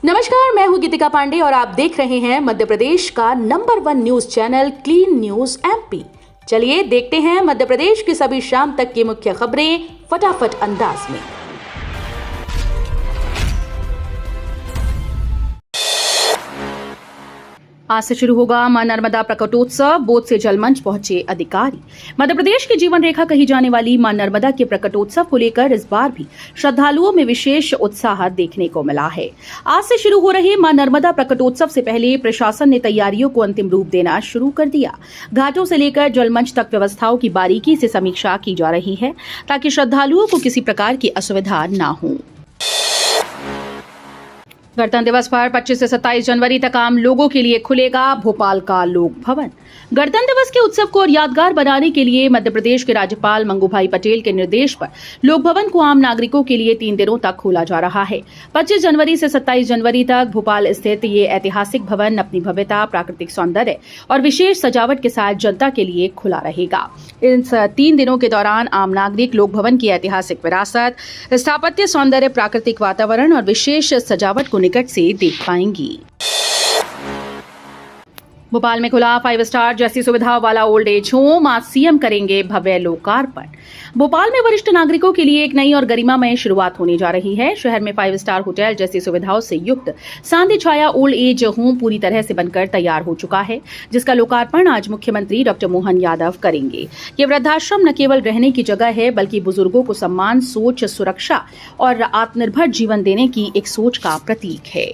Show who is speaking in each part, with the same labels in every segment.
Speaker 1: नमस्कार, मैं हूं गीतिका पांडे और आप देख रहे हैं मध्य प्रदेश का number 1 news channel clean news MP. चलिए देखते हैं मध्य प्रदेश की सभी शाम तक की मुख्य खबरें फटाफट अंदाज में। आज से शुरू होगा मां नर्मदा प्रकटोत्सव। बोध से जलमंच पहुंचे अधिकारी। मध्य प्रदेश की जीवन रेखा कही जाने वाली मां नर्मदा के प्रकटोत्सव को लेकर इस बार भी श्रद्धालुओं में विशेष उत्साह देखने को मिला है। आज से शुरू हो रहे मां नर्मदा प्रकटोत्सव से पहले प्रशासन ने तैयारियों को अंतिम रूप देना शुरू कर दिया। घाटों से लेकर जलमंच तक व्यवस्थाओं की बारीकी से समीक्षा की जा रही है ताकि श्रद्धालुओं को किसी प्रकार की असुविधा न हो। गणतंत्र दिवस पर 25 से 27 जनवरी तक आम लोगों के लिए खुलेगा भोपाल का लोक भवन। गणतंत्र दिवस के उत्सव को और यादगार बनाने के लिए मध्य प्रदेश के राज्यपाल मंगूभाई पटेल के निर्देश पर लोक भवन को आम नागरिकों के लिए 3 दिनों तक खोला जा रहा है। 25 जनवरी से 27 जनवरी तक भोपाल स्थित ये ऐतिहासिक भवन अपनी भव्यता, प्राकृतिक सौंदर्य और विशेष सजावट के साथ जनता के लिए खुला रहेगा। इन 3 दिनों के दौरान आम नागरिक लोक भवन की ऐतिहासिक विरासत, स्थापत्य सौंदर्य, प्राकृतिक वातावरण और विशेष सजावट को निकट से देख पाएंगी। भोपाल में खुला 5 स्टार जैसी सुविधा वाला ओल्ड एज होम। आज सीएम करेंगे भव्य लोकार्पण। भोपाल में वरिष्ठ नागरिकों के लिए एक नई और गरिमामय शुरुआत होने जा रही है। शहर में 5 स्टार होटल जैसी सुविधाओं से युक्त सांधी छाया ओल्ड एज होम पूरी तरह से बनकर तैयार हो चुका है, जिसका लोकार्पण आज मुख्यमंत्री डॉक्टर मोहन यादव करेंगे। ये वृद्धाश्रम न केवल रहने की जगह है, बल्कि बुजुर्गों को सम्मान, सोच, सुरक्षा और आत्मनिर्भर जीवन देने की एक सोच का प्रतीक है।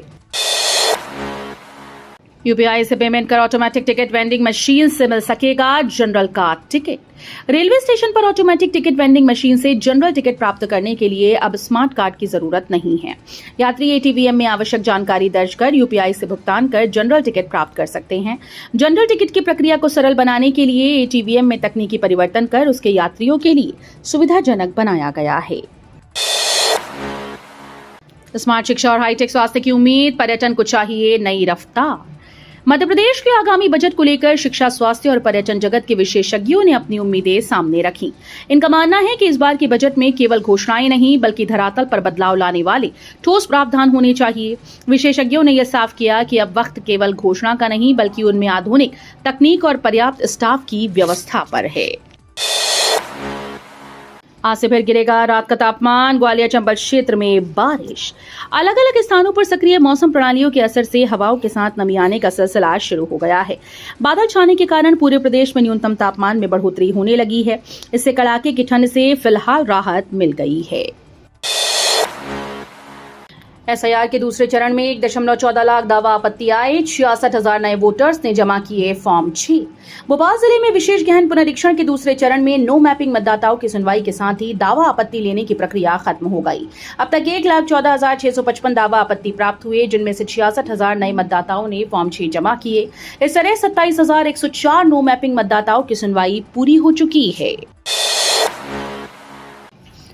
Speaker 1: यूपीआई से पेमेंट कर ऑटोमेटिक टिकट वेंडिंग मशीन से मिल सकेगा जनरल का टिकट। रेलवे स्टेशन पर ऑटोमेटिक टिकट वेंडिंग मशीन से जनरल टिकट प्राप्त करने के लिए अब स्मार्ट कार्ड की जरूरत नहीं है। यात्री एटीवीएम में आवश्यक जानकारी दर्ज कर यूपीआई से भुगतान कर जनरल टिकट प्राप्त कर सकते हैं। जनरल टिकट की प्रक्रिया को सरल बनाने के लिए एटीवीएम में तकनीकी परिवर्तन कर उसके यात्रियों के लिए सुविधाजनक बनाया गया है। स्मार्ट शिक्षा और हाईटेक स्वास्थ्य की उम्मीद, पर्यटन को चाहिए नई रफ्तार। मध्य प्रदेश के आगामी बजट को लेकर शिक्षा, स्वास्थ्य और पर्यटन जगत के विशेषज्ञों ने अपनी उम्मीदें सामने रखी। इनका मानना है कि इस बार के बजट में केवल घोषणाएं नहीं, बल्कि धरातल पर बदलाव लाने वाले ठोस प्रावधान होने चाहिए। विशेषज्ञों ने यह साफ किया कि अब वक्त केवल घोषणा का नहीं, बल्कि उनमें आधुनिक तकनीक और पर्याप्त स्टाफ की व्यवस्था पर है। आज से फिर गिरेगा रात का तापमान। ग्वालियर चंबल क्षेत्र में बारिश। अलग अलग स्थानों पर सक्रिय मौसम प्रणालियों के असर से हवाओं के साथ नमी आने का सिलसिला शुरू हो गया है। बादल छाने के कारण पूरे प्रदेश में न्यूनतम तापमान में बढ़ोतरी होने लगी है। इससे कड़ाके की ठंड से फिलहाल राहत मिल गई है। एसआईआर के दूसरे चरण में 1.14 लाख दावा आपत्ति आए। 66,000 नए वोटर्स ने जमा किए फॉर्म 6। भोपाल जिले में विशेष गहन पुनरीक्षण के दूसरे चरण में नो मैपिंग मतदाताओं की सुनवाई के साथ ही दावा आपत्ति लेने की प्रक्रिया खत्म हो गई। अब तक 1,14,655 दावा आपत्ति प्राप्त हुए, जिनमें से 66,000 नए मतदाताओं ने फॉर्म 6 जमा किए। इस तरह 27,104 नो मैपिंग मतदाताओं की सुनवाई पूरी हो चुकी है।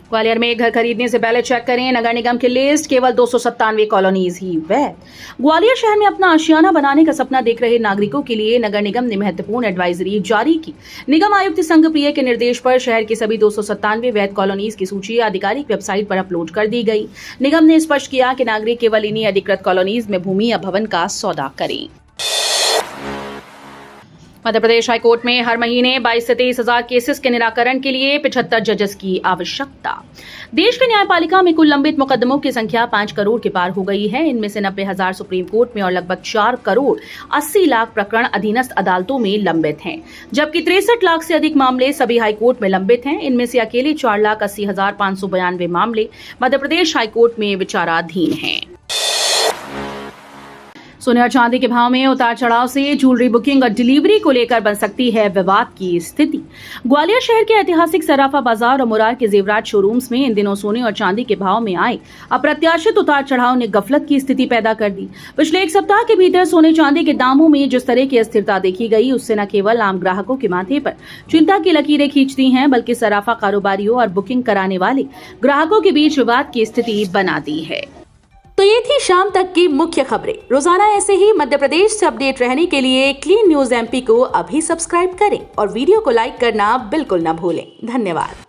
Speaker 1: ग्वालियर में घर खरीदने से पहले चेक करें नगर निगम की लिस्ट। केवल 297 कॉलोनीज ही वैध। ग्वालियर शहर में अपना आशियाना बनाने का सपना देख रहे नागरिकों के लिए नगर निगम ने महत्वपूर्ण एडवाइजरी जारी की। निगम आयुक्त संघप्रिय के निर्देश पर शहर की सभी 297 वैध कॉलोनीज की सूची आधिकारिक वेबसाइट पर अपलोड कर दी गई। निगम ने स्पष्ट किया कि नागरिक केवल इन्हीं अधिकृत कॉलोनीज में भूमि या भवन का सौदा करें। मध्य प्रदेश हाईकोर्ट में हर महीने 22 से 23 हजार केसेस के निराकरण के लिए 75 जजेस की आवश्यकता। देश की न्यायपालिका में कुल लंबित मुकदमों की संख्या 5 करोड़ के पार हो गई है। इनमें से 90,000 सुप्रीम कोर्ट में और लगभग 4 करोड़ 80 लाख प्रकरण अधीनस्थ अदालतों में लंबित हैं, जबकि 63 लाख से अधिक मामले सभी हाईकोर्ट में लंबित हैं। इनमें से अकेले 4,80,592 मामले मध्य प्रदेश हाईकोर्ट में विचाराधीन हैं। सोने और चांदी के भाव में उतार चढ़ाव से ज्वेलरी बुकिंग और डिलीवरी को लेकर बन सकती है विवाद की स्थिति। ग्वालियर शहर के ऐतिहासिक सराफा बाजार और मुरार के जेवरात शोरूम्स में इन दिनों सोने और चांदी के भाव में आए अप्रत्याशित उतार चढ़ाव ने गफलत की स्थिति पैदा कर दी। पिछले एक सप्ताह के भीतर सोने चांदी के दामों में जिस तरह की अस्थिरता देखी गई, उससे न केवल आम ग्राहकों के माथे पर चिंता की लकीरें खींचती हैं, बल्कि सराफा कारोबारियों और बुकिंग कराने वाले ग्राहकों के बीच विवाद की स्थिति बना दी है। तो ये थी शाम तक की मुख्य खबरें। रोजाना ऐसे ही मध्य प्रदेश से अपडेट रहने के लिए क्लीन न्यूज एमपी को अभी सब्सक्राइब करें और वीडियो को लाइक करना बिल्कुल न भूलें। धन्यवाद।